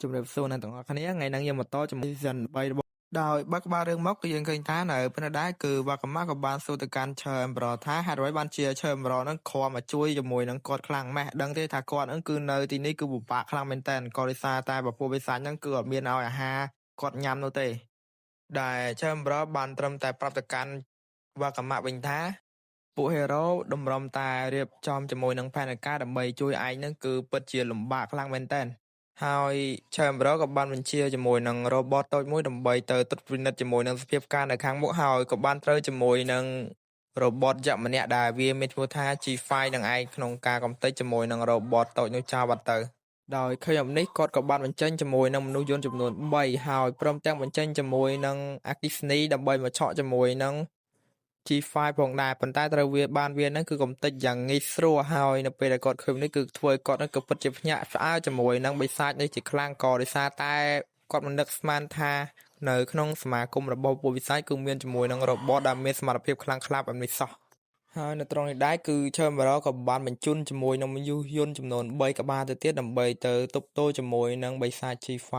ជំរាបសួរអ្នកទាំងអស់គ្នាថ្ងៃនេះយើងបន្តជាមួយ season 3របស់ដោយបើក្បាលរឿងមកគឺយើងឃើញថានៅពេលដែរគឺវ៉ាកាម៉ាក៏បានសួរទៅកាន់ឈើអេមប្រថាហេតុអ្វីបានជាឈើអេមប្រហ្នឹងខំមកជួយជាមួយនឹងគាត់ខ្លាំងម៉េះដឹងទេថាគាត់ហ្នឹងគឺនៅទីនេះគឺពិបាកខ្លាំងមែនតើក៏ដោយសារតែពពួកវិសាចហ្នឹងគឺអត់មានឲ្យអាហារគាត់ញ៉ាំនោះទេដែលឈើអេមប្របានត្រឹមតែប្រាប់ទៅកាន់វ៉ាកាម៉ាវិញថាពួកហេរ៉ូតម្រុំតែរៀបចំជាមួយនឹងផែនការដើម្បីជួយឯងហ្នឹងគឺពិតជាលំបាកខ្លាំងមែនតើហើយ Chamber ក៏បានបញ្ជាជាមួយនឹង robot តូចមួយដើម្បីទៅត្រួតពិនិត្យជាមួយនឹងសភាពការនៅខាងមុខហើយក៏បានត្រូវជាមួយនឹង robot យក្សម្នាក់ដែលវាមានឈ្មោះថា G5 នឹងឯងក្នុងការកំទេចជាមួយនឹង robot តូចនោះចោលបាត់ទៅដោយឃើញអំនេះគាត់ក៏បានបញ្ចេញជាមួយនឹងមនុស្សយន្តចំនួន3ហើយព្រមទាំងបញ្ចេញជាមួយនឹងអគ្គិសនីដើម្បីមកឆក់ជាមួយនឹង G5 ផងដែរប៉ុន្តែត្រូវវាបានវាហ្នឹងគឺកំទេចយ៉ាងងាយស្រួលហើយនៅពេលដែលគាត់ឃើញនេះគឺធ្វើឲ្យគាត់ហ្នឹងក៏ពិតជាភ្ញាក់ផ្អើលជាមួយនឹងបិសាចនេះជាខ្លាំងក៏ដោយសារតែគាត់មិននឹកស្មានថានៅក្នុងសមាគមរបស់ពួកវិសាចគឺមានជាមួយនឹងរបបដែលមានសមត្ថភាពខ្លាំងក្លាបែបនេះសោះហើយនៅត្រង់នេះដែរគឺ Chamber ក៏បានបញ្ជូនជាមួយនឹងមនុស្សយន្តចំនួន3ក្បាលទៅទៀតដើម្បីទៅទប់ទល់ជាមួយនឹងបិសាច G5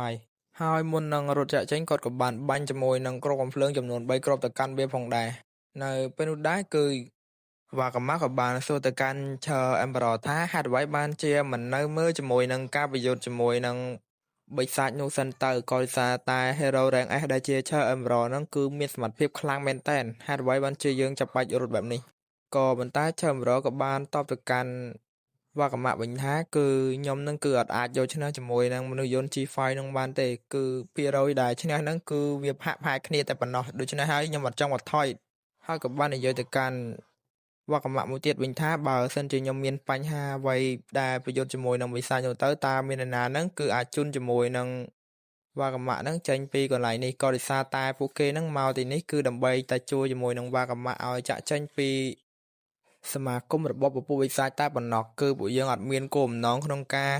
ហើយមុននឹងរត់ចាក់ចេញគាត់ក៏បានបាញ់ជាមួយនឹងគ្រាប់កំភ្លើងចំនួន3គ្រាប់ទៅកាន់វាផងដែរនៅពេលនោះដែរគឺវ៉ាកាម៉ាក៏បានសួរទៅកាន់ឈើអេមប្រថាហេតុអ្វីបានជាមិននៅមើលជាមួយនឹងការប្រយុទ្ធជាមួយនឹងបិសាចនោះសិនទៅក៏ដោយសារតែ Hero Rank S ដែលជាឈើអេមប្រហ្នឹងគឺមានសមត្ថភាពខ្លាំងមែនតើហេតុអ្វីបានជាយើងចាប់បាច់រត់បែបនេះក៏ប៉ុន្តែឈើអេមប្រក៏បានតបទៅកាន់វ៉ាកាម៉ាវិញថាគឺខ្ញុំនឹងគឺអត់អាចយកឈ្នះជាមួយនឹងមនុស្សយន្ត G5 នឹងបានទេគឺភាគរយដែលឈ្នះហ្នឹងគឺវាហាក់ផាកគ្នាតែប៉ុណ្ណោះដូច្នេះហើយខ្ញុំអត់ចង់បន្ថយហើយក៏បាននិយាយទៅកាន់វ៉ាកាម៉ាមួយទៀតវិញថាបើសិនជាខ្ញុំមានបញ្ហាអ្វីដែលប្រយុទ្ធជាមួយនឹងវិសាចនោះទៅតើមាននរណាហ្នឹងគឺអាចជន់ជាមួយនឹងវ៉ាកាម៉ាហ្នឹងចេញពីកន្លែងនេះក៏ដោយសារតែពួកគេហ្នឹងមកទីនេះគឺដើម្បីតែជួយជាមួយនឹងវ៉ាកាម៉ាឲ្យចាក់ចេញពីសមាគមរបស់ពពួកវិសាចតែប៉ុណ្ណោះគឺពួកយើងអត់មានគោលបំណងក្នុងការ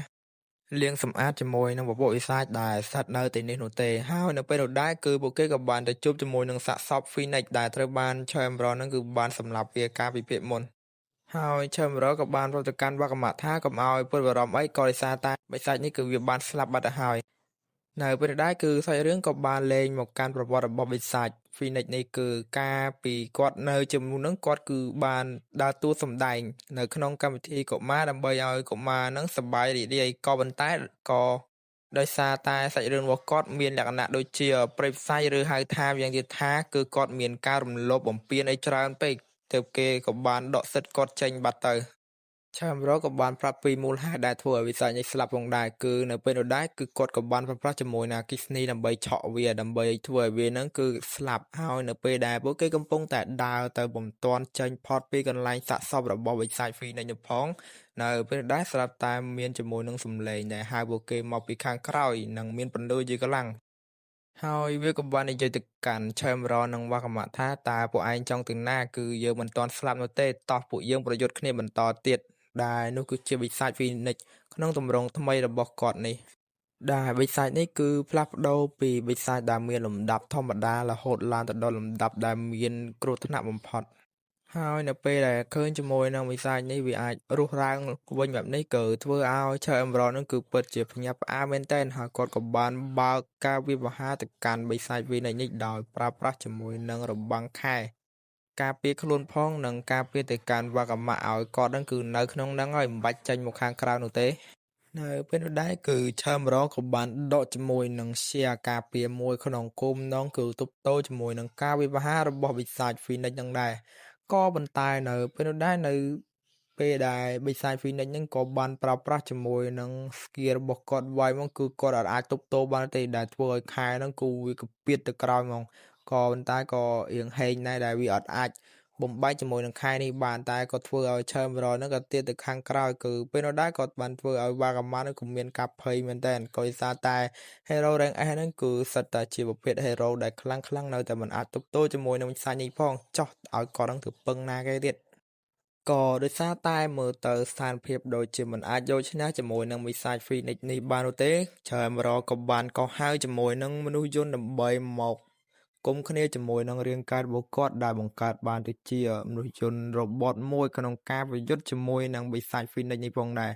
លាងសម្អាតជាមួយនឹងពពួកវិសាចដែលស្ថិតនៅទីនេះនោះទេហើយនៅពេលនោះដែរគឺពួកគេក៏បានទៅជួបជាមួយនឹងសាកសព Phoenix ដែលត្រូវបាន Chamber ហ្នឹងគឺបានសម្លាប់វាកាលពីពេលមុនហើយ Chamber ក៏បានប្រតិកម្មវ៉ាកាម៉ាថាកុំឲ្យព្រួយបារម្ភអីក៏ដោយសារតែបិសាចនេះគឺវាបានស្លាប់បាត់ទៅហើយនៅពេលនេះដែរគឺសាច់រឿងក៏បានលេងមកកាន់ប្រវត្តិរបស់បិសាច Phoenix នេះគឺការពីគាត់នៅជាមួយនឹងគាត់គឺបានដើរតួសម្ដែងនៅក្នុងកម្មវិធីកុមារដើម្បីឲ្យកុមារនឹងសប្បាយរីករាយក៏ប៉ុន្តែក៏ដោយសារតែសាច់រឿងរបស់គាត់មានលក្ខណៈដូចជាព្រៃផ្សៃឬហៅថាយ៉ាងទៀតថាគឺគាត់មានការរំលោភបំពានអីច្រើនពេកទើបគេក៏បានដកសិទ្ធគាត់ចេញបាត់ទៅChamber ក៏បានប្រាប់ពីមូលហេតុដែលធ្វើឲ្យវិសាចនេះស្លាប់ផងដែរគឺនៅពេលនោះដែរគឺគាត់ក៏បានប្រព្រឹត្តជាមួយនឹងអគ្គិសនីដើម្បីឆក់វាដើម្បីធ្វើឲ្យវានឹងគឺស្លាប់ហើយនៅពេលដែលពួកគេកំពុងតែដើរទៅបំទាន់ចេញផុតពីកន្លែងសាកសពរបស់វិសាច Phoenix នោះផងនៅពេលនោះដែរស្រាប់តែមានជាមួយនឹងសំឡេងដែលហៅពួកគេមកពីខាងក្រោយនិងមានពន្លឺជាកម្លាំងហើយវាក៏បាននិយាយទៅកាន់ Chamber និងវ៉ាកាម៉ាថាតើពួកឯងចង់ទៅណាគឺយើងមិនទាន់ស្លាប់នោះទេតោះពួកយើងប្រយុទ្ធគ្នាបន្តទៀតដែលនោះគឺជាបិសាច Phoenix ក្នុងទម្រង់ថ្មីរបស់គាត់នេះដែលបិសាចនេះគឺផ្លាស់ប្ដូរពីបិសាចដែលមានលំដាប់ធម្មតារហូតឡើងទៅដល់លំដាប់ដែលមានគ្រោះថ្នាក់បំផុតហើយនៅពេលដែលឃើញជាមួយនឹងបិសាចនេះវាអាចរស់ឡើងវិញបែបនេះក៏ធ្វើឲ្យ Chamber នឹងគឺពិតជាភ្ញាក់ផ្អើលមែនទែនហើយគាត់ក៏បានបើកការវិវហាទៅកាន់បិសាច Phoenix នេះដោយប្រើប្រាស់ជាមួយនឹងរបាំងខែការពារខ្លួនផងនិងការពារទៅកាន់វ៉ាកាម៉ាឲ្យគាត់នឹងគឺនៅក្នុងហ្នឹងហើយមិនបាច់ចេញមកខាងក្រៅនោះទេនៅពេលនោះដែរគឺ Chamber ក៏បានដកជាមួយនឹង Share ការពារមួយក្នុងគោលបំណងគឺទប់ទល់ជាមួយនឹងការវិវហារបស់បិសាច Phoenix នឹងដែរក៏ប៉ុន្តែនៅពេលនោះដែរនៅពេលដែលបិសាច Phoenix ហ្នឹងក៏បានប្រើប្រាស់ជាមួយនឹង skill របស់គាត់វាយមកគឺគាត់អាចទប់ទល់បានទេដែលធ្វើឲ្យខែហ្នឹងគឺវាកាពៀតទៅក្រោយហ្មងក៏ប៉ុន្តែក៏រៀងហែងដែរដែលវាអត់អាចបំបែកជាមួយនឹងខែនេះបានតែក៏ធ្វើឲ្យ Chamber ហ្នឹងក៏ទៀតទៅខាងក្រោយគឺពេលនោះដែរគាត់បានធ្វើឲ្យ Wagama ហ្នឹងក៏មានការភ័យមែនតើក៏ដោយសារតែ Hero Rank S ហ្នឹងគឺសិតតែជាប្រភេទ Hero ដែលខ្លាំងនៅតែមិនអាចទប់ទល់ជាមួយនឹងវិសាចនេះផងចោះឲ្យគាត់ហ្នឹងទៅពឹងណាគេទៀតក៏ដោយសារតែមើលទៅស្ថានភាពដូចជាមិនអាចយកឈ្នះជាមួយនឹងវិសាច Phoenix នេះបាននោះទេ Chamber ក៏បានកោះហៅជាមួយនឹងមនុស្សយន្តដើម្បីមកគុំគ្នាជាមួយនឹងរាងកាយរបស់គាត់ដែលបង្កើតបានទៅជាមនុស្សយន្ត robot មួយក្នុងការប្រយុទ្ធជាមួយនឹងបិសាច Phoenix នេះផងដែរ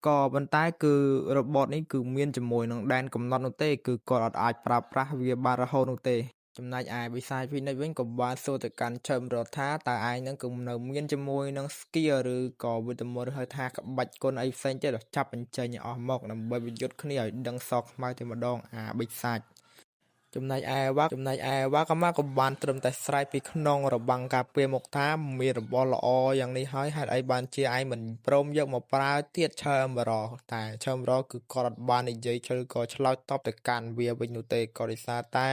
ក៏ប៉ុន្តែគឺរបបនេះគឺមានជាមួយនឹងដែនកំណត់នោះទេគឺគាត់អត់អាចប្រើប្រាស់វាបានរហូតនោះទេចំណែកឯបិសាចពិនិត្យវិញក៏បានសួរទៅកាន់ឈើមរដ្ឋថាតើឯងនឹងគឺនៅមានជាមួយនឹង skill ឬក៏វិធមរហៅថាក្បាច់គុណអីផ្សេងទៀតចាប់បញ្ចេញអស់មកដើម្បីវិយុទ្ធគ្នាឲ្យដឹងសក់ខ្មៅតែម្ដងអាបិសាចចំណែកឯវ៉ាកាម៉ាក៏បានត្រឹមតែស្រែកពីក្នុងរបាំងការពារមកថាមានរបស់ល្អយ៉ាងនេះហើយហេតុអីបានជាឯងមិនព្រមយកមកប្រើទៀតឈើមរតែឈើមរគឺគាត់អត់បាននិយាយជិលក៏ឆ្លើយតបទៅកាន់វាវិញនោះទេក៏ដោយសារតែ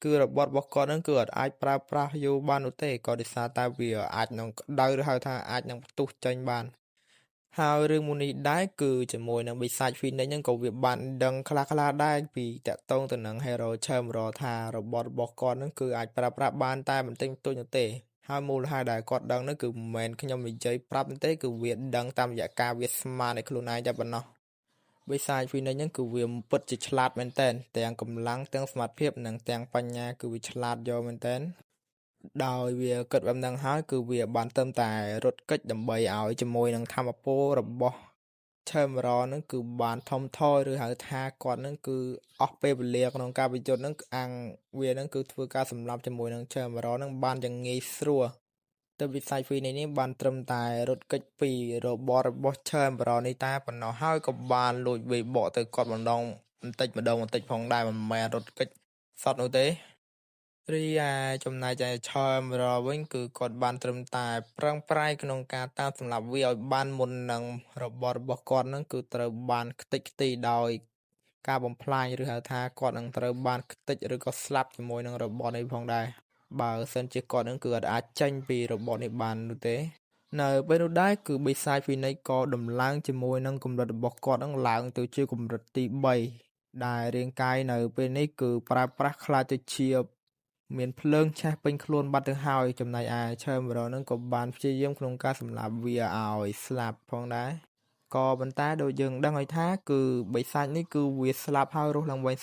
គឺរបស់គាត់នឹងគឺអត់អាចប្រើប្រាស់យូរបាននោះទេក៏ដោយសារតែវាអាចនឹងក្តៅឬហៅថាអាចនឹងផ្ទុះចេញបានហើយរឿងមួយនេះដែរគឺជាមួយនឹងបិសាច Phoenix ហ្នឹងក៏វាបានដឹងខ្លះៗដែរពីតាក់ទងទៅនឹង Hero Chamber ថារបស់គាត់ហ្នឹងគឺអាចប្រើប្រាស់បានតែបន្តិចបន្តួចនោះទេហើយមូលហេតុដែលគាត់ដឹងហ្នឹងគឺមិនមែនខ្ញុំនិយាយប្រាប់ទេគឺវាដឹងតាមរយៈការវាស្មានឲ្យខ្លួនឯងតែប៉ុណ្ណោះបិសាច Phoenix ហ្នឹងគឺវាពិតជាឆ្លាតមែនតើទាំងកម្លាំងទាំងសមត្ថភាពនិងទាំងបញ្ញាគឺវាឆ្លាតយកមែនតើដោយវាគិតបែបហ្នឹងហើយគឺវាបានត្រឹមតែរត់គេចដើម្បីឲ្យជាមួយនឹងធម្មពលរបស់ឈើមរហ្នឹងគឺបានថមថយឬហៅថាគាត់ហ្នឹងគឺអស់ពេលវេលាក្នុងការប្រយុទ្ធហ្នឹងអាំងវាហ្នឹងគឺធ្វើការសម្លាប់ជាមួយនឹងឈើមរហ្នឹងបានយ៉ាងងាយស្រួលទៅវិស័យ Phoenix នេះបានត្រឹមតែរត់គេចពីរបស់ឈើមរនេះតែប៉ុណ្ណោះហើយក៏បានលួចវាបកទៅគាត់បន្តិចផងដែរមិនមែនរត់គេចសតនោះទេរីឯចំណែកឯឆើមរវិញគឺគាត់បានត្រឹមតែប្រឹងប្រែងក្នុងការតាមសម្លាប់វាឲ្យបានមុននឹងរបស់គាត់ហ្នឹងគឺត្រូវបានខ្ទេចខ្ទីដោយការបំផ្លាញឬហៅថាគាត់នឹងត្រូវបានខ្ទេចឬក៏ស្លាប់ជាមួយនឹងរបស់នេះផងដែរបើសិនជាគាត់នឹងគឺអត់អាចចេញពីរបស់នេះបាននោះទេនៅពេលនោះដែរគឺបិសាច Phoenix ក៏ដំឡើងជាមួយនឹងកម្រិតរបស់គាត់នឹងឡើងទៅជាកម្រិតទី3ដែលរាងកាយនៅពេលនេះគឺប្រើប្រាស់ខ្លាចទៅជាមានភ្លើងឆេះពេញខ្លួនបាត់ទៅហើយចំណែកឯឈើមរនឹងក៏បានព្យាយាមក្នុងការសម្លាប់វាឲ្យស្លាប់ផងដែរក៏ប៉ុន្តែដូចយើងដឹងហើយថាគឺបិសាចនេះគឺវាស្លាប់ហើយរស់ឡើងវិញ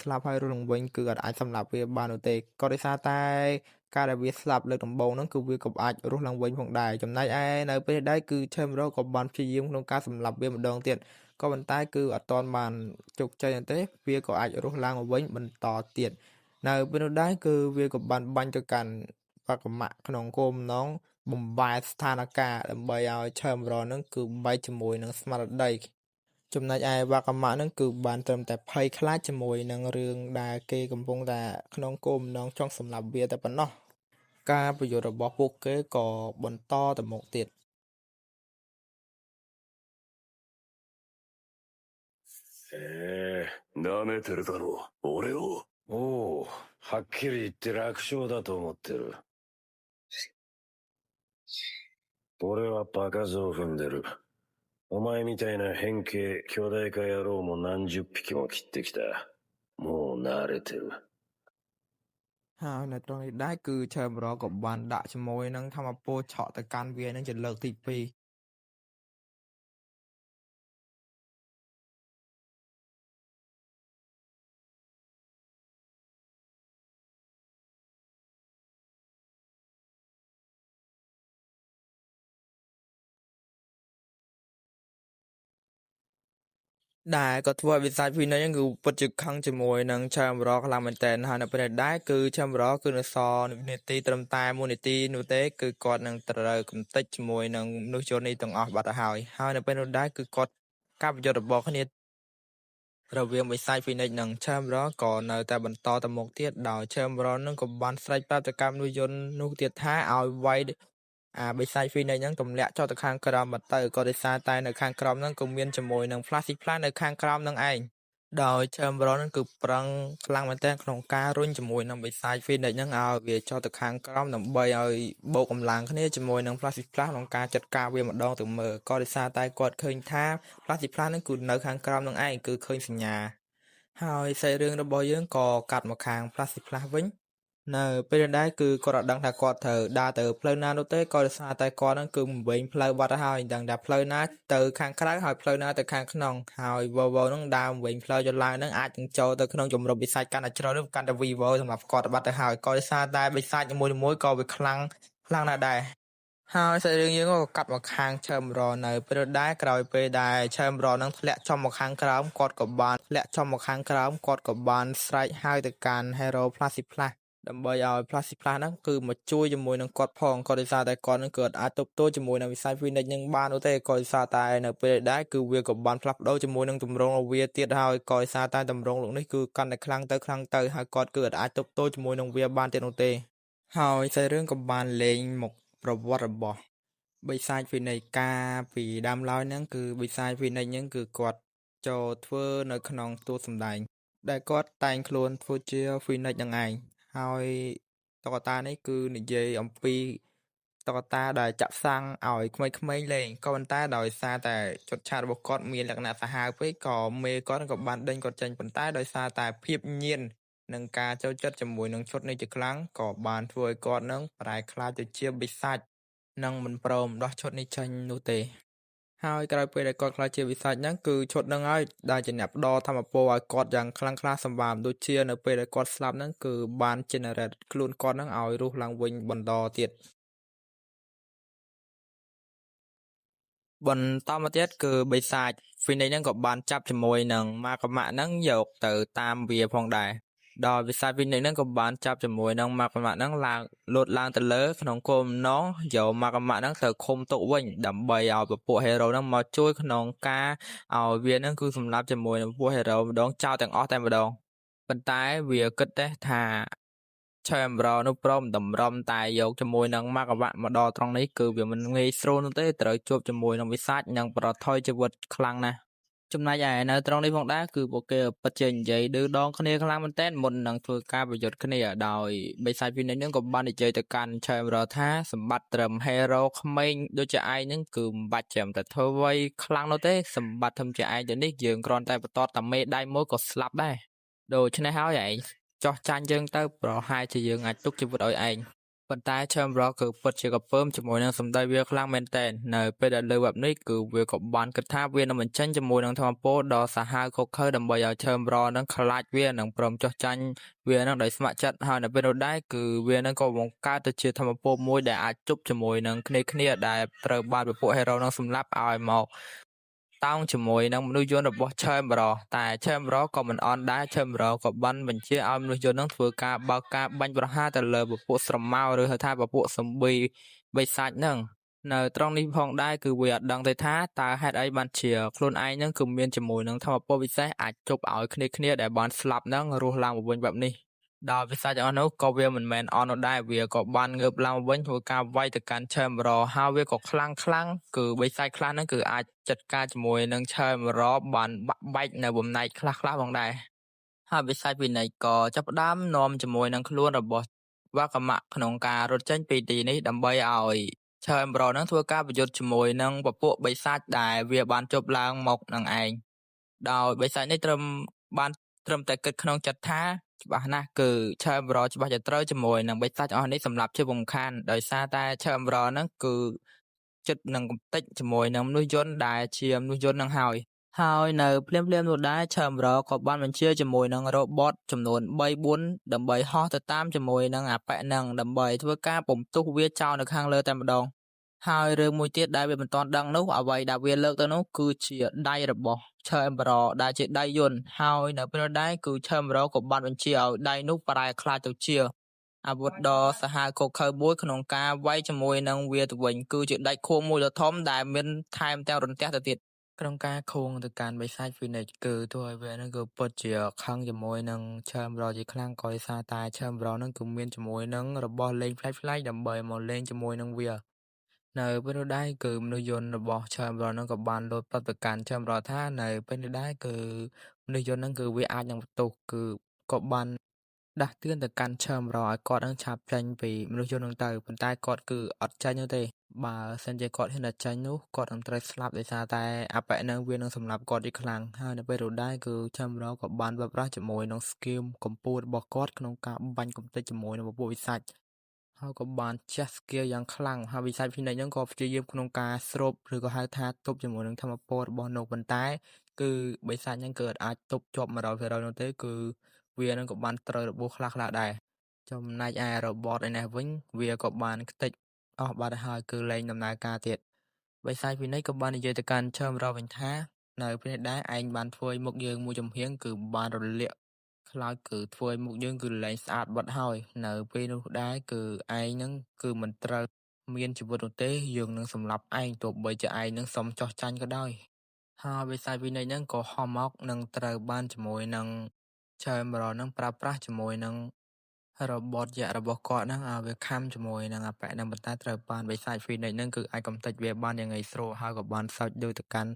គឺអត់អាចសម្លាប់វាបាននោះទេក៏ដោយសារតែការដែលវាស្លាប់លើកដំបូងហ្នឹងគឺវាក៏អាចរស់ឡើងវិញផងដែរចំណែកឯនៅពេលដែរគឺឈើមរក៏បានព្យាយាមក្នុងការសម្លាប់វាម្ដងទៀតក៏ប៉ុន្តែគឺអត់ទាន់បានជោគជ័យទេវាក៏អាចរស់ឡើងមកវិញបន្តទៀតនៅពេលនោះដែរគឺវាក៏បានបាញ់ទៅកាន់បកមៈក្នុងគោលបំណងបំបែកស្ថានភាពដើម្បីឲ្យឈើមរហ្នឹងគឺបែកជាមួយនឹងស្មារតីចំណែកឯវកមៈហ្នឹងគឺបានត្រឹមតែភ័យខ្លាចជាមួយនឹងរឿងដែលគេកំពុងតែក្នុងគោលបំណងចង់សម្លាប់វាតែប៉ុណ្ណោះការប្រយុទ្ធរបស់ពួកគេក៏បន្តទៅមុខទៀត舐めてるだろう、俺を。おお、はっきり言って楽勝だと思ってる。俺は場数を踏んでる。お前みたいな変形巨大化野郎も何十匹も切ってきた。もう慣れてる。ហើយនៅត្រង់នេះដែរគឺឈើមរក៏បានដាក់ជាមួយនឹងធម្មពលឆក់ទៅកាន់វានឹងជាលើកទី2ដែលក៏ធ្វើឲ្យវិស័យ Phoenix ហ្នឹងគឺពិតជាខឹងជាមួយនឹងឈើមរខ្លាំងមែនទែនហើយនៅពេលនេះដែរគឺឈើមរគឺនៅសល់នាទីត្រឹមតែ1នាទីនោះទេគឺគាត់នឹងត្រូវកំទេចជាមួយនឹងមនុស្សជននេះទាំងអស់បាត់ទៅហើយនៅពេលនោះដែរគឺគាត់ការប្រយុទ្ធរបស់គ្នារវាងបិសាច Phoenix និងឈើមរក៏នៅតែបន្តទៅមុខទៀតដោយឈើមរនឹងក៏បានស្រែកប្រាប់ទៅកាន់មនុស្សយន្តនោះទៀតថាឲ្យវាយបិសាច Phoenix ហ្នឹងទម្លាក់ចុះទៅខាងក្រោមបាត់ទៅក៏ដោយសារតែនៅខាងក្រោមហ្នឹងក៏មានជាមួយនឹង Flash នៅខាងក្រោមហ្នឹងឯងដោយឈើមរហ្នឹងគឺប្រឹងខ្លាំងមែនទែនក្នុងការរុញជាមួយនឹងបិសាច Phoenix ហ្នឹងឲ្យវាចុះទៅខាងក្រោមដើម្បីឲ្យបូកកម្លាំងគ្នាជាមួយនឹង Flash ក្នុងការចាត់ការវាម្ដងទៅមើលក៏ដោយសារតែគាត់ឃើញថា Flash ហ្នឹងគឺនៅខាងក្រោមហ្នឹងឯងគឺឃើញសញ្ញាហើយសាច់រឿងរបស់យើងក៏កាត់មកខាង Flash វិញនៅពេលដែរគឺគាត់អត់ដឹងថាគាត់ត្រូវដើរទៅផ្លូវណានោះទេក៏ដោយសារតែគាត់ហ្នឹងគឺមិនវិញផ្លូវបាត់ហើយដឹងថាផ្លូវណាទៅខាងក្រៅហើយផ្លូវណាទៅខាងក្នុងហើយវហ្នឹងដើរវិញផ្លូវចន្លោះហ្នឹងអាចនឹងចូលទៅក្នុងជំរំវិសាចកាន់តែជ្រៅឬកាន់តែសម្រាប់គាត់បាត់ទៅហើយក៏ដោយសារតែវិសាចមួយក៏វាខ្លាំងណាស់ដែរ ហើយសាច់រឿងយើងក៏កាត់មកខាងឈើមរនៅពេលដែរក្រោយពេលដែលឈើមរនឹងធ្លាក់ចំមកខាងក្រោមគាត់ក៏បានស្រែកហៅទៅកាន់ Hero Plastic Plus ដើម្បីឲ្យ Plastic Plus ហ្នឹងគឺមកជួយជាមួយនឹងគាត់ផងក៏ដោយសារតែគាត់នឹងគាត់អាចទប់ទល់ជាមួយនឹងវិស័យ Phoenix នឹងបាននោះទេក៏ដោយសារតែនៅពេលដែរគឺវាក៏បានផ្លាស់ប្ដូរជាមួយនឹងទម្រង់របស់វាទៀតហើយក៏ដោយសារតែទម្រង់លោកនេះគឺកាន់តែខ្លាំងទៅហើយគាត់គឺអាចទប់ទល់ជាមួយនឹងវាបានទៀតនោះទេហើយសាច់រឿងក៏បានលេងមកប្រវត្តិរបស់បិសាច Phoenix កាលពីដើមឡើយហ្នឹងគឺបិសាច Phoenix ហ្នឹងគឺគាត់ចូលធ្វើនៅក្នុងតួសម្ដែងដែលគាត់តែងខ្លួនធ្វើជា Phoenix នឹងឯងហើយតុក្កតានេះគឺនិយាយអំពីតុក្កតាដែលចាក់សាំងឲ្យក្មេងៗលេងក៏ប៉ុន្តែដោយសារតែឈុតឆាករបស់គាត់មានលក្ខណៈសាហាវពេកក៏មេគាត់ក៏បានដេញគាត់ចេញប៉ុន្តែដោយសារតែភាពញៀននិងការចូលចិត្តជាមួយនឹងឈុតនេះជាខ្លាំងក៏បានធ្វើឲ្យគាត់នឹងប្រែក្លាយទៅជាបិសាចនិងមិនព្រមដោះឈុតនេះចេញនោះទេហើយក្រោយពេលដែលគាត់ក្លាយជាវិសាចហ្នឹងគឺឈុតហ្នឹងហើយដែលជាអ្នកផ្ដល់ធម្មពលឲ្យគាត់យ៉ាងខ្លាំងក្លាសម្រាប់ដូចជានៅពេលដែលគាត់ស្លាប់ហ្នឹងគឺបាន generate ខ្លួនគាត់ហ្នឹងឲ្យរស់ឡើងវិញបន្តទៀតបន្តមកទៀតគឺបិសាច Phoenix ហ្នឹងក៏បានចាប់ជាមួយនឹងម៉ាកម៉ាក់ហ្នឹងយកទៅតាមវាផងដែរដោយបិសាច Phoenix ហ្នឹងក៏បានចាប់ជាមួយនឹងម៉ាកម៉ាក់ហ្នឹងលោតឡើងទៅលើក្នុងគោលបំណងយកម៉ាកម៉ាក់ហ្នឹងទៅឃុំទុកវិញដើម្បីឲ្យពពួក hero ហ្នឹងមកជួយក្នុងការឲ្យវាហ្នឹងគឺសម្លាប់ជាមួយនឹងពពួក hero ម្ដងចោលទាំងអស់តែម្ដងប៉ុន្តែវាគិតទេថាChamber នោះព្រមតម្រុំតែយកជាមួយនឹងម៉ាកវៈមកដល់ត្រង់នេះគឺវាមិនងាយស្រួលនោះទេត្រូវជួបជាមួយនឹងវិសាចនិងប្រថុយជីវិតខ្លាំងណាស់ចំណែកឯនៅត្រង់នេះផងដែរគឺពួកគេពិតជានិយាយឌឺដងគ្នាខ្លាំងមែនទែនមុននឹងធ្វើការប្រយុទ្ធគ្នាដោយបិសាចពីនេះនឹងក៏បាននិយាយទៅកាន់ Chamber ថាសម្បត្តិត្រឹម hero ក្មេងដូចជាឯងនឹងគឺមិនបាច់ចាំតែធ្វើអ្វីខ្លាំងនោះទេសម្បត្តិធំជាឯងទៅនេះយើងគ្រាន់តែបន្តតាមេដៃមួយក៏ស្លាប់ដែរដូច្នេះហើយឯងចោះចាញ់យើងទៅប្រហែលជាយើងអាចទុកជីវិតឲ្យឯងប៉ុន្តែ Chamber គឺពិតជាកពើមជាមួយនឹងសម្ដីវាខ្លាំងមែនទែននៅពេលដែលលើបែបនេះគឺវាក៏បានគិតថាវានឹងបញ្ចេញជាមួយនឹងធម្មពលដ៏សាហាវខុសខើដើម្បីឲ្យ Chamber នឹងខ្លាចវានឹងព្រមចោះចាញ់វានឹងដោយស្ម័គ្រចិត្តហើយនៅពេលនោះដែរគឺវានឹងក៏បង្កើតទៅជាធម្មពលមួយដែលអាចជប់ជាមួយនឹងគ្នាដែលត្រូវបានពពួក hero នឹងសម្លាប់ឲ្យមកតោងជាមួយនឹងមនុស្សយន្តរបស់ Chamber តែ Chamber ក៏មិនអន់ដែរ Chamber ក៏បានបញ្ជាឲ្យមនុស្សយន្តនឹងធ្វើការបើកការបាញ់ប្រហារទៅលើពពួកស្រមោលឬហៅថាពពួកសំប៊ីបិសាចនឹងនៅត្រង់នេះផងដែរគឺវាអត់ដឹងទេថាតើហេតុអីបានជាខ្លួនឯងនឹងគឺមានជាមួយនឹងធម្មពលពិសេសអាចជប់ឲ្យគ្នាដែលបានស្លាប់នឹងរស់ឡើងវិញបែបនេះដោយវិសាចទាំងអស់នោះក៏វាមិនមែនអន់នោះដែរវាក៏បានងើបឡើងវិញធ្វើការវាយទៅកាន់ Chamber ហើយវាក៏ខ្លាំងគឺបិសាចខ្លះហ្នឹងគឺអាចចាត់ការជាមួយនឹង Chamber បានបាក់បែកនៅបំណែកខ្លះផងដែរហើយបិសាចវិន័យក៏ចាប់ផ្ដើមនាំជាមួយនឹងខ្លួនរបស់វកមៈក្នុងការរត់ចេញពីទីនេះដើម្បីឲ្យ Chamber ហ្នឹងធ្វើការប្រយុទ្ធជាមួយនឹងពពួកបិសាចដែលវាបានជប់ឡើងមកនឹងឯងដោយបិសាចនេះត្រឹមតែគិតក្នុងចិត្តថាច្បាស់ណាស់គឺ Chamber ច្បាស់ជាត្រូវជាមួយនឹងបិសាចអស់នេះសម្រាប់ជាបំខានដោយសារតែ Chamber ហ្នឹងគឺចិត្តនឹងកំទេចជាមួយនឹងមនុស្សយន្តដែលជាមនុស្សយន្តនឹងហើយនៅភ្លាមនោះដែរ Chamber ក៏បានបញ្ជាជាមួយនឹង robot ចំនួន 3-4 ដើម្បីហោះទៅតាមជាមួយនឹងអាប៉ែនឹងដើម្បីធ្វើការពំទុះវាចោលនៅខាងលើតែម្ដងហើយរឿងមួយទៀតដែលវាមិនទាន់ដឹងនោះអ្វីដែលវាលើកទៅនោះគឺជាដៃរបស់ Chamber ដែលជាដៃយន្តហើយនៅពេលដែរគឺ Chamber ក៏បានបញ្ជាឲ្យដៃនោះប្រែក្លាយទៅជាអាវុធដ៏សាហាវខុសខើមួយក្នុងការវាយជាមួយនឹងវាទៅវិញគឺជាដែកខួងមួយដ៏ធំដែលមានថែមទាំងរន្ទះទៅទៀតក្នុងការខួងទៅកាន់បិសាច Phoenix គឺធ្វើឲ្យវានឹងគឺពិតជាខឹងជាមួយនឹង Chamber ជាខ្លាំងក៏ដោយសារតែ Chamber នឹងគឺមានជាមួយនឹងរបស់លេងប្លែកៗដើម្បីមកលេងជាមួយនឹងវានៅពេលនោះដែរគឺមនុស្សយន្តរបស់ Chamber នឹងក៏បានលោតផ្លត់ទៅកាន់ Chamber ថានៅពេលនេះដែរគឺមនុស្សយន្តនឹងគឺវាអាចនឹងបន្ទោសគឺក៏បានដាស់តឿនទៅកាន់ Chamber ឲ្យគាត់នឹងឆាប់ចេញពីមនុស្សយន្តនឹងទៅប៉ុន្តែគាត់គឺអត់ចេញនោះទេបើសិនជាគាត់ហ៊ានតែចេញនោះគាត់នឹងត្រូវស្លាប់ដោយសារតែអបិនឹងវានឹងសម្លាប់គាត់ជាខ្លាំងហើយនៅពេលនោះដែរគឺ Chamber ក៏បានប្រើប្រាស់ជាមួយនឹង skill កម្ពុជារបស់គាត់ក្នុងការបាញ់កំទេចជាមួយនឹងពពួកវិសាចហើយក៏បានចេះ skill យ៉ាងខ្លាំងហើយវិស័យ Phoenix ហ្នឹងក៏ព្យាយាមក្នុងការស្រូបឬក៏ហៅថាទប់ជាមួយនឹងធម្មពលរបស់នោះប៉ុន្តែគឺបិសាចហ្នឹងគឺអាចទប់ជាប់ 100% នោះទេគឺវានឹងក៏បានត្រូវរបួសខ្លះដែរចំណែកឯ robot ឯនេះវិញវាក៏បានខ្ទេច អស់បាត់ទៅហើយគឺលែងដំណើរការទៀតបិសាចពីនេះក៏បាននិយាយទៅកាន់ឈើមរកវិញថានៅពេលនេះដែរឯងបានធ្វើឲ្យមុខយើងមួយចំហៀងគឺបានរលាកខ្លោចគឺធ្វើឲ្យមុខយើងគឺលែងស្អាតបាត់ហើយនៅពេលនោះដែរគឺឯងនឹងគឺមិនត្រូវមានជីវិតនោះទេយើងនឹងសម្លាប់ឯងទោះបីជាឯងនឹងសុំចោះចាញ់ក៏ដោយហើយបិសាចពីនេះហ្នឹងក៏ហមមកនឹងត្រូវបានជាមួយនឹងឈើមរកនឹងប្រើប្រាស់ជាមួយនឹង របត់យក្សរបស់គាត់ហ្នឹងឲ្យវាខំជាមួយនឹងអាប៉ែតហ្នឹងប៉ុន្តែត្រូវបានបិសាច Phoenix ហ្នឹងគឺអាចកំទេចវាបានយ៉ាងងាយស្រួលហើយក៏បានសើចដូចទៅកាន់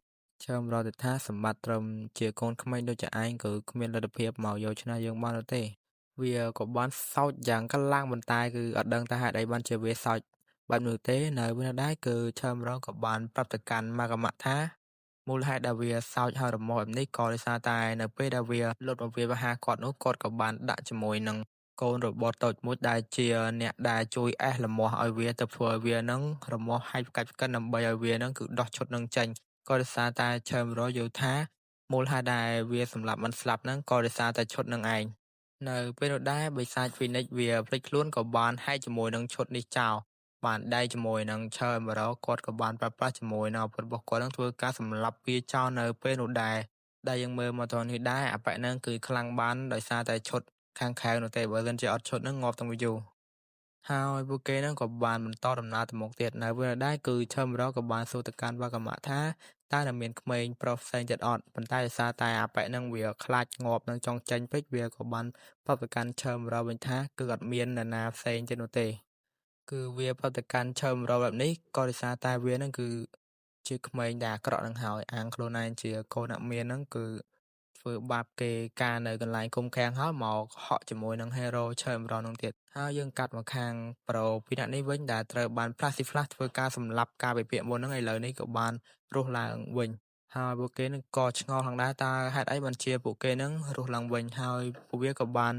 ឈើមរកទៅថាសម្បត្តិត្រឹមជាកូនក្មេងដូចជាឯងគឺគ្មានលទ្ធភាពមកយកឈ្នះយើងបាននោះទេវាក៏បានសោចយ៉ាងខ្លាំងប៉ុន្តែគឺអត់ដឹងថាហេតុអីបានជាវាសោចបែបនោះទេនៅពេលនោះដែរគឺឈើមរកក៏បានប្រាប់ទៅកាន់ម៉ាកមៈថាមូលហេតុដែលវាសោចហើយរមាស់បែបនេះក៏ដោយសារតែនៅពេលដែលវាលុតមកវាហាគាត់នោះគាត់ក៏បានដាក់ជាមួយនឹង កូនរបត់តូចមួយដែលជាអ្នកដែលជួយអេសរមាស់ឲ្យវាទៅធ្វើឲ្យវានឹងរមាស់ហើយផ្កាច់ផ្កិនដើម្បីឲ្យវានឹងគឺដោះឈុតនឹងចេញក៏ដោយសារតែឈើមរយល់ថាមូលហេតុដែលវាសម្លាប់មិនស្លាប់ហ្នឹងក៏ដោយសារតែឈុតនឹងឯងនៅពេលនោះដែរបិសាច Phoenix វាភ្លេចខ្លួនក៏បានហែកជាមួយនឹងឈុតនេះចោលបានដៃជាមួយនឹងឈើមរគាត់ក៏បានប្រើប្រាស់ជាមួយនឹងអាវុធរបស់គាត់នឹងធ្វើការសម្លាប់វាចោលនៅពេលនោះដែរដែលយើងមើលមកតនេះដែរអាប៉ែហ្នឹងគឺខ្លាំងបានដោយសារតែឈុត ខាងខែវនោះទេបើមិនជាអត់ឈុតនឹងងាប់ទាំងវីយូហើយពួកគេនឹងក៏បានបន្តដំណើរទៅមុខទៀតនៅពេលដែរគឺឈើមរកក៏បានសួរទៅកាន់វកមៈថាតើមានក្មេងប្រុសផ្សេងទៀតអត់ប៉ុន្តែដោយសារតែអាប៉ែនឹងវាខ្លាចងាប់នឹងចង់ចេញពេកវាក៏បានប្រាប់ទៅកាន់ឈើមរកវិញថាគឺអត់មាននរណាផ្សេងទៀតនោះទេគឺវាប្រាប់ទៅកាន់ឈើមរកបែបនេះក៏ដោយសារតែវានឹងគឺជាក្មេងដែលអាក្រក់នឹងហើយអាងខ្លួនឯងជាកូនអ្នកមាននឹងគឺ ធ្វើបាបគេការនៅកន្លែងឃុំឃាំងហើយមកហក់ជាមួយនឹង hero ឈើម្ដងនោះទៀតហើយយើងកាត់មកខាងប្រូពីរនាក់នេះវិញដែលត្រូវបាន Plastic Flash ធ្វើការសម្លាប់ការវិភាគមុនហ្នឹងឥឡូវនេះក៏បានរស់ឡើងវិញហើយពួកគេនឹងក៏ឆ្ងល់ផងដែរតើហេតុអីបានជាពួកគេនឹងរស់ឡើងវិញហើយពួកវាក៏បាន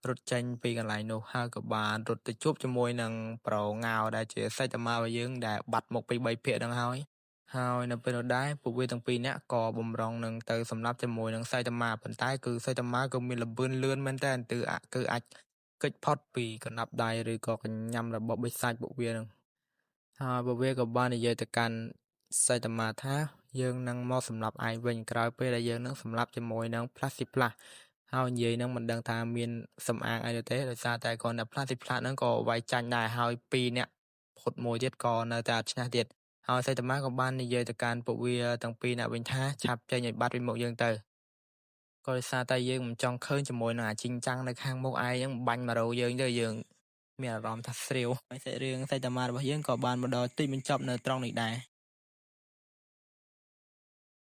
រត់ចេញពីកន្លែងនោះហើយក៏បានរត់ទៅជួបជាមួយនឹងប្រូងាវដែលជាសាច់តាម៉ារបស់យើងដែលបាត់មកពី3ភាគហ្នឹងហើយ ហើយនៅពេលនោះដែរពួកវាទាំងពីរនាក់ក៏បំរុងនឹងទៅសម្លាប់ជាមួយនឹងសៃតាម៉ាប៉ុន្តែគឺសៃតាម៉ាក៏មានល្បឿនលឿនមែនតើគឺអាចគេចផុតពីកណ្ដាប់ដៃឬក៏កញ្ញាំរបស់បិសាចពួកវានឹងហើយពួកវាក៏បាននិយាយទៅកាន់សៃតាម៉ាថាយើងនឹងមកសម្លាប់ឯងវិញក្រោយពេលដែលយើងនឹងសម្លាប់ជាមួយនឹង Plastic Plus ហើយនិយាយនឹងមិនដឹងថាមានសំអាងអីទេដោយសារតែគាត់អ្នក Plastic Plus ហ្នឹងក៏វាយចាញ់ដែរហើយពីរនាក់ផុតមួយទៀតក៏នៅតែអត់ឈ្នះទៀត ហើយសីតាម៉ាក៏បាននិយាយទៅកាន់ពួកវាទាំងពីរនាក់វិញថាឆាប់ចេញឲ្យបាត់ពីមុខយើងទៅក៏ដោយសារតែយើងមិនចង់ឃើញជាមួយនឹងអាជីងចាំងនៅខាងមុខឯងហ្នឹងបាញ់មករោយើងទៅយើងមានអារម្មណ៍ថាស្រាវហើយសាច់រឿងសីតាម៉ារបស់យើងក៏បានមកដល់ទីបញ្ចប់នៅត្រង់នេះដែរ